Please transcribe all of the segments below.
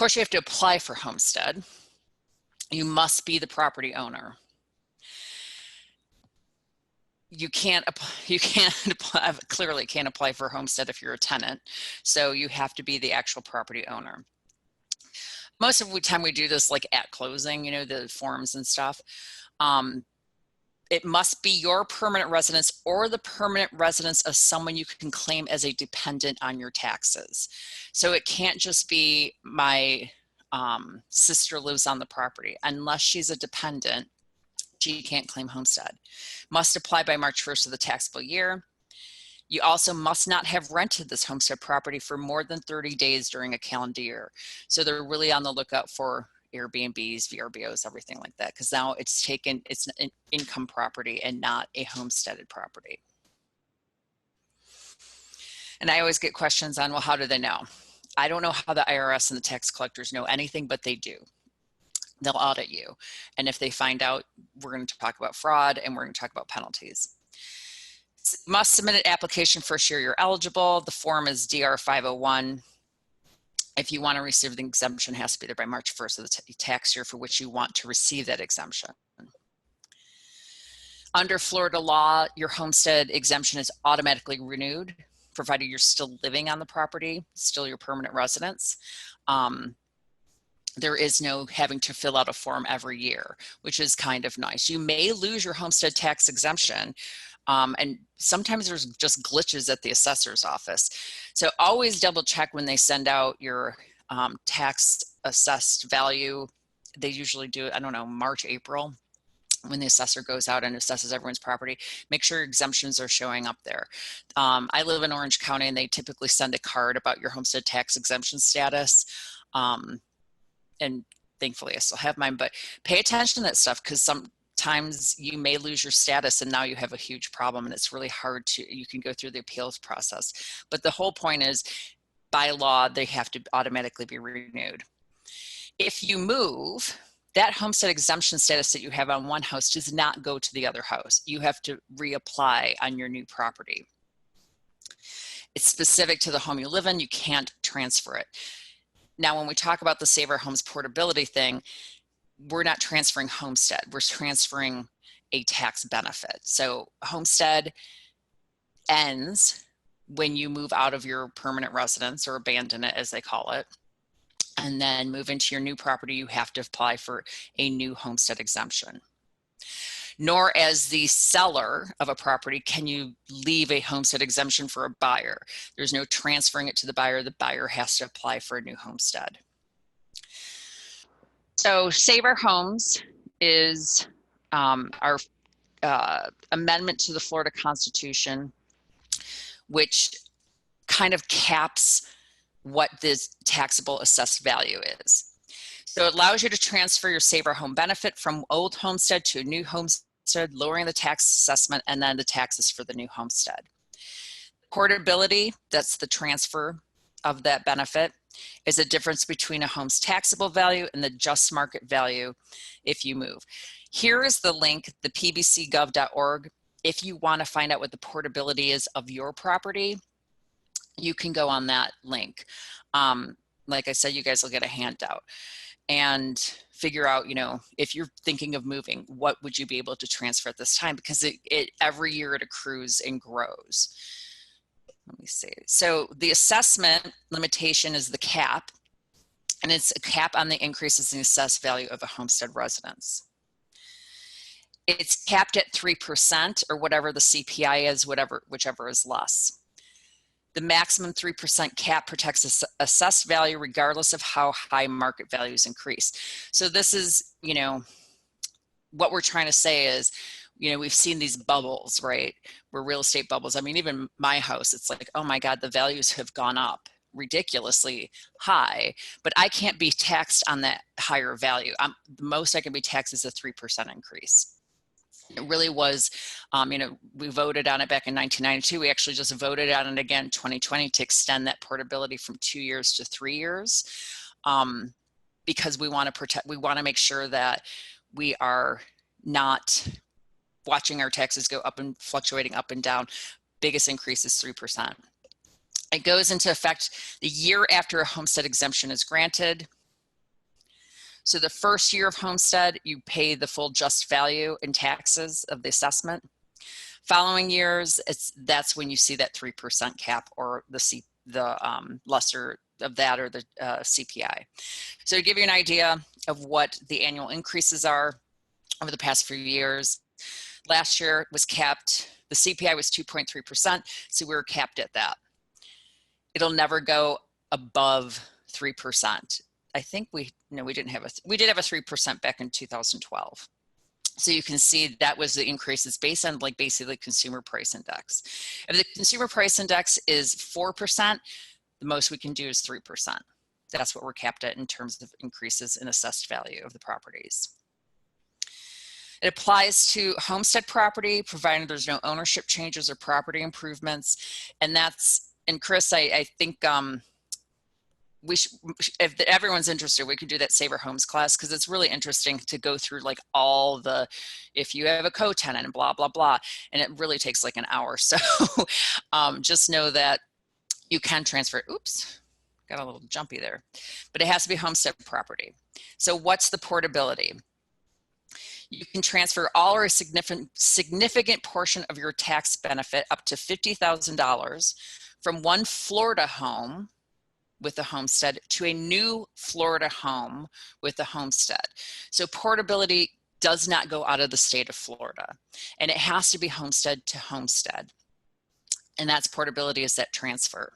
course, you have to apply for homestead. You must be the property owner. You clearly can't apply for homestead if you're a tenant. So you have to be the actual property owner. Most of the time we do this like at closing, the forms and stuff. It must be your permanent residence or the permanent residence of someone you can claim as a dependent on your taxes. So it can't just be my sister lives on the property. Unless she's a dependent, she can't claim homestead. Must apply by March 1st of the taxable year. You also must not have rented this homestead property for more than 30 days during a calendar year. So they're really on the lookout for Airbnbs, VRBOs, everything like that, because now it's an income property and not a homesteaded property. And I always get questions on, well, how do they know? I don't know how the IRS and the tax collectors know anything, but they do. They'll audit you. And if they find out, we're going to talk about fraud and we're going to talk about penalties. Must submit an application first year you're eligible. The form is DR 501. If you want to receive the exemption, it has to be there by March 1st of the tax year for which you want to receive that exemption. Under Florida law, your homestead exemption is automatically renewed, provided you're still living on the property, still your permanent residence. There is no having to fill out a form every year, which is kind of nice. You may lose your homestead tax exemption, and sometimes there's just glitches at the assessor's office. So always double check when they send out your tax assessed value. They usually do it, I don't know, March, April, when the assessor goes out and assesses everyone's property. Make sure exemptions are showing up there. I live in Orange County, and they typically send a card about your homestead tax exemption status. And thankfully I still have mine, but pay attention to that stuff, because sometimes you may lose your status and now you have a huge problem, and it's really hard you can go through the appeals process. But the whole point is, by law, they have to automatically be renewed. If you move, that homestead exemption status that you have on one house does not go to the other house. You have to reapply on your new property. It's specific to the home you live in. You can't transfer it. Now, when we talk about the Save Our Homes portability thing, we're not transferring homestead. We're transferring a tax benefit. So homestead ends when you move out of your permanent residence, or abandon it as they call it, and then move into your new property. You have to apply for a new homestead exemption. Nor as the seller of a property can you leave a homestead exemption for a buyer. There's no transferring it to the buyer. The buyer has to apply for a new homestead. So Save Our Homes is our amendment to the Florida Constitution, which kind of caps what this taxable assessed value is. So it allows you to transfer your Save Our Home benefit from old homestead to a new homestead, lowering the tax assessment and then the taxes for the new homestead. Portability, that's the transfer of that benefit, is a difference between a home's taxable value and the just market value if you move. Here is the link, the pbcgov.org. If you want to find out what the portability is of your property, you can go on that link. Like I said, you guys will get a handout and figure out, if you're thinking of moving, what would you be able to transfer at this time? Because every year it accrues and grows. Let me see. So the assessment limitation is the cap, and it's a cap on the increases in the assessed value of a homestead residence. It's capped at 3%, or whatever the CPI is, whichever is less. The maximum 3% cap protects assessed value regardless of how high market values increase. So this is, what we're trying to say is, we've seen these bubbles, right? Where real estate bubbles. I mean, even my house, it's like, oh my God, the values have gone up ridiculously high, but I can't be taxed on that higher value. The most I can be taxed is a 3% increase. It really was, we voted on it back in 1992. We actually just voted on it again in 2020 to extend that portability from 2 years to 3 years, because we want to make sure that we are not watching our taxes go up and fluctuating up and down. Biggest increase is 3%. It goes into effect the year after a homestead exemption is granted. So the first year of homestead, you pay the full just value in taxes of the assessment. Following years, that's when you see that 3% cap, or the lesser of that, or the CPI. So to give you an idea of what the annual increases are over the past few years, last year was capped, the CPI was 2.3%, so we were capped at that. It'll never go above 3%. I think we did have a 3% back in 2012. So you can see that was the increases based on like basically consumer price index. If the consumer price index is 4%, the most we can do is 3%. That's what we're capped at in terms of increases in assessed value of the properties. It applies to homestead property, provided there's no ownership changes or property improvements. And Chris, I think if everyone's interested, we could do that Save Our Homes class, because it's really interesting to go through like all the, if you have a co-tenant and blah, blah, blah, and it really takes like an hour. So just know that you can transfer, oops, got a little jumpy there, but it has to be homestead property. So what's the portability? You can transfer all or a significant portion of your tax benefit up to $50,000 from one Florida home with a homestead to a new Florida home with a homestead. So portability does not go out of the state of Florida, and it has to be homestead to homestead. And that's portability, is that transfer.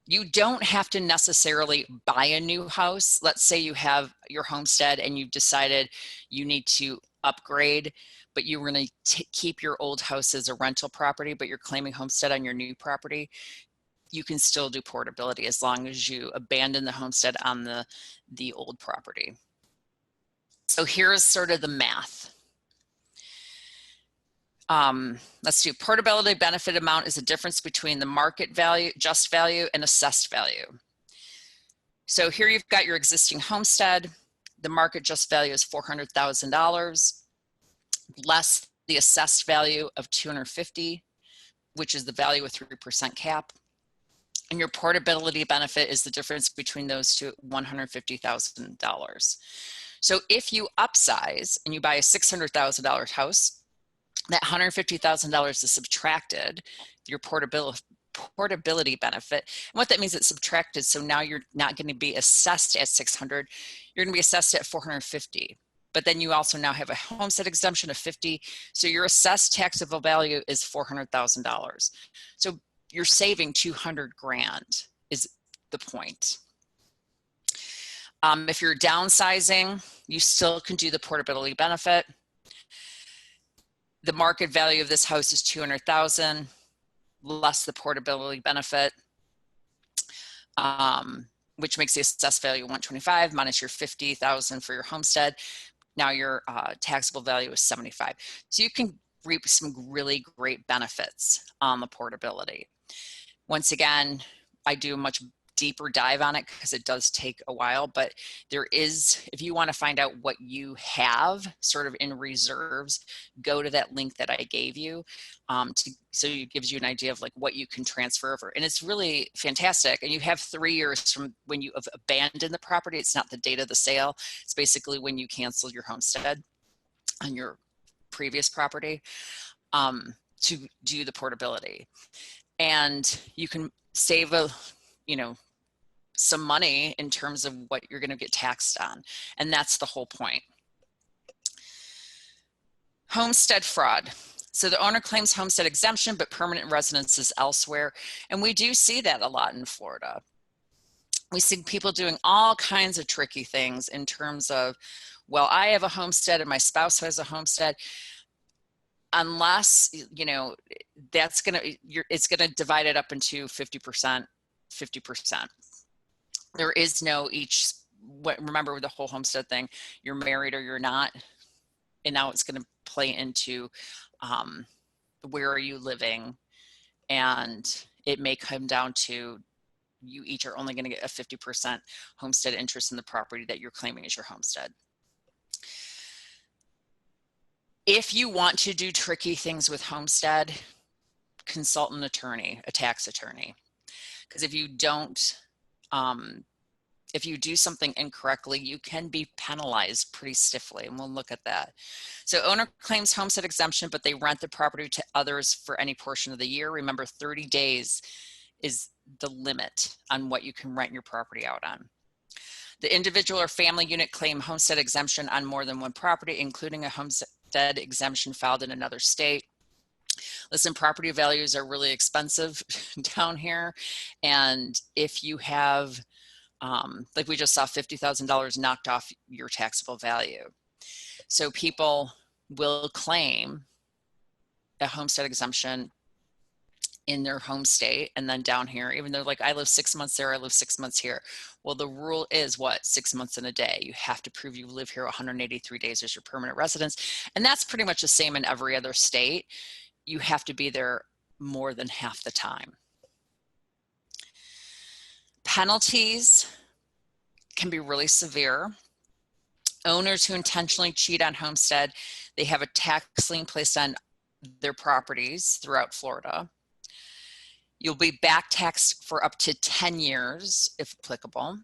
You don't have to necessarily buy a new house. Let's say you have your homestead and you've decided you need to upgrade, but you were going to keep your old house as a rental property, but you're claiming homestead on your new property. You can still do portability as long as you abandon the homestead on the old property. So here's sort of the math. Let's do portability benefit amount is the difference between the market value, just value, and assessed value. So here you've got your existing homestead. The market just value is $400,000, less the assessed value of $250,000, which is the value with 3% cap. And your portability benefit is the difference between those two, $150,000. So if you upsize and you buy a $600,000 house, that $150,000 is subtracted, your portability benefit. And what that means, it's subtracted. So now you're not going to be assessed at 600, you're going to be assessed at 450. But then you also now have a homestead exemption of 50. So your assessed taxable value is $400,000. So you're saving 200 grand is the point. If you're downsizing, you still can do the portability benefit. The market value of this house is 200,000 less the portability benefit, which makes the assessed value 125 minus your 50,000 for your homestead. Now your taxable value is 75. So you can reap some really great benefits on the portability. Once again, I do a much deeper dive on it because it does take a while, but there is, if you want to find out what you have sort of in reserves, go to that link that I gave you, so it gives you an idea of like what you can transfer over. And it's really fantastic. And you have 3 years from when you have abandoned the property. It's not the date of the sale. It's basically when you cancel your homestead on your previous property, to do the portability. And you can save some money in terms of what you're going to get taxed on. And that's the whole point. Homestead fraud. So the owner claims homestead exemption, but permanent residence is elsewhere. And we do see that a lot in Florida. We see people doing all kinds of tricky things in terms of, well, I have a homestead and my spouse has a homestead. Unless, it's going to divide it up into 50%, 50%. There is no remember the whole homestead thing, you're married or you're not. And now it's going to play into where are you living? And it may come down to you each are only going to get a 50% homestead interest in the property that you're claiming as your homestead. If you want to do tricky things with homestead, consult an attorney, a tax attorney. Because if you don't, if you do something incorrectly, you can be penalized pretty stiffly, and we'll look at that. So owner claims homestead exemption, but they rent the property to others for any portion of the year. Remember, 30 days is the limit on what you can rent your property out on. The individual or family unit claim homestead exemption on more than one property, including a homestead exemption filed in another state. Listen, property values are really expensive down here. And if you have, like we just saw, $50,000 knocked off your taxable value. So people will claim a homestead exemption in their home state, and then down here, even though like I live 6 months there, I live 6 months here. Well, the rule is what? 6 months in a day. You have to prove you live here 183 days as your permanent residence. And that's pretty much the same in every other state. You have to be there more than half the time. Penalties can be really severe. Owners who intentionally cheat on homestead, they have a tax lien placed on their properties throughout Florida. You'll be back taxed for up to 10 years, if applicable.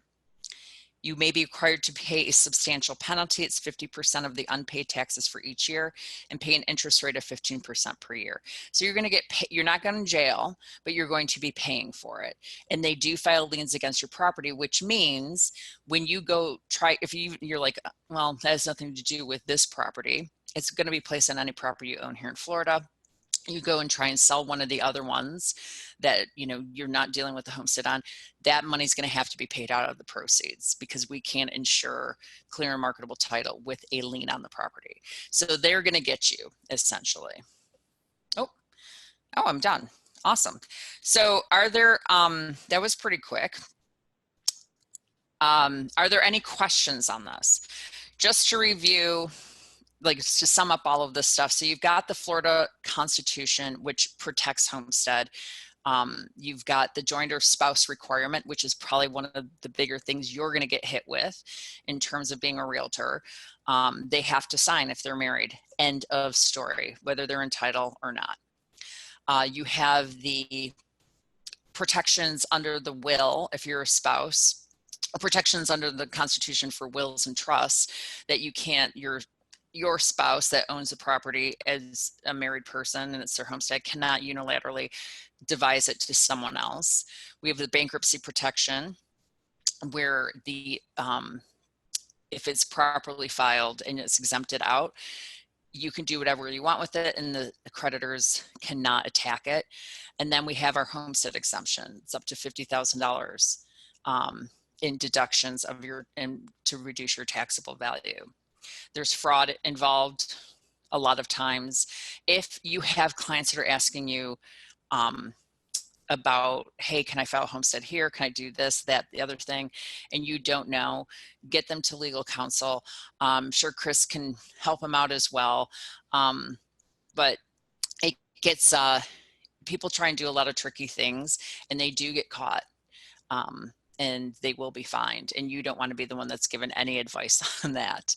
You may be required to pay a substantial penalty. It's 50% of the unpaid taxes for each year, and pay an interest rate of 15% per year. So you're going to you're not going to jail, but you're going to be paying for it. And they do file liens against your property, which means when you go try, if you're like, well, that has nothing to do with this property, it's going to be placed on any property you own here in Florida. You go and try and sell one of the other ones that you're not dealing with the homestead on, that money's going to have to be paid out of the proceeds, because we can't insure clear and marketable title with a lien on the property. So they're going to get you, essentially. Oh, I'm done. Awesome. So are there, that was pretty quick. Are there any questions on this? Just to review, like to sum up all of this stuff. So you've got the Florida Constitution, which protects homestead. You've got the jointer spouse requirement, which is probably one of the bigger things you're going to get hit with in terms of being a realtor. They have to sign if they're married. End of story, whether they're in title or not. You have the protections under the will if you're a spouse, protections under the Constitution for wills and trusts, that you can't, your spouse that owns the property as a married person and it's their homestead cannot unilaterally devise it to someone else. We have the bankruptcy protection, where the if it's properly filed and it's exempted out, you can do whatever you want with it, and the creditors cannot attack it. And then we have our homestead exemption. It's up to $50,000 in deductions of to reduce your taxable value. There's fraud involved a lot of times. If you have clients that are asking you about, hey, can I file homestead here? Can I do this, that, the other thing? And you don't know, get them to legal counsel. I'm sure Chris can help them out as well. But it gets, people try and do a lot of tricky things, and they do get caught. And they will be fined, and you don't want to be the one that's given any advice on that.